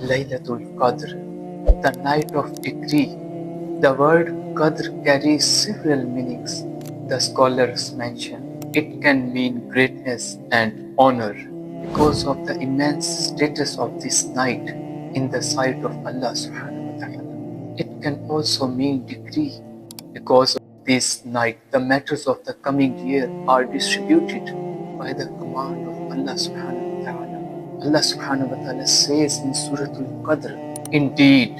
Laylatul Qadr, the night of decree. The word Qadr carries several meanings. The scholars mention it can mean greatness and honor because of the immense status of this night in the sight of Allah subhanahu wa ta'ala. It can also mean decree because of this night the matters of the coming year are distributed by the command of Allah subhanahu wa ta'ala. Allah subhanahu wa ta'ala says in Surah Al-Qadr, indeed,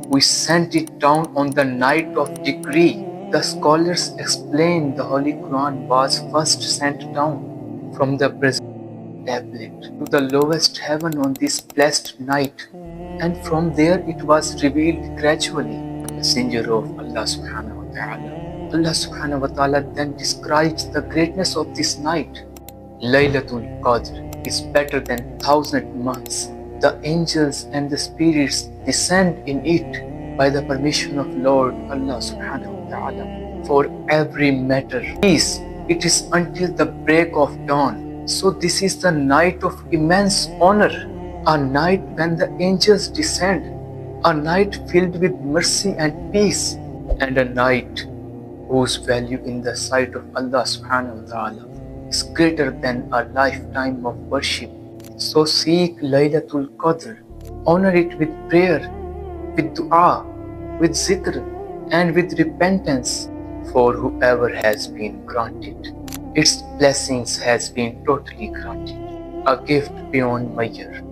we sent it down on the night of decree. The scholars explain the Holy Quran was first sent down from the present tablet to the lowest heaven on this blessed night, and from there it was revealed gradually. Messenger of Allah subhanahu wa ta'ala. Allah subhanahu wa ta'ala then describes the greatness of this night. Laylatul Qadr is better than 1,000 months. The angels and the spirits descend in it by the permission of Lord Allah subhanahu wa ta'ala for every matter. Peace, it is until the break of dawn. So this is the night of immense honor, a night when the angels descend, a night filled with mercy and peace, and a night whose value in the sight of Allah subhanahu wa ta'ala is greater than a lifetime of worship. So seek Laylatul Qadr, honor it with prayer, with dua, with zikr, and with repentance, for whoever has been granted, its blessings has been totally granted, a gift beyond measure.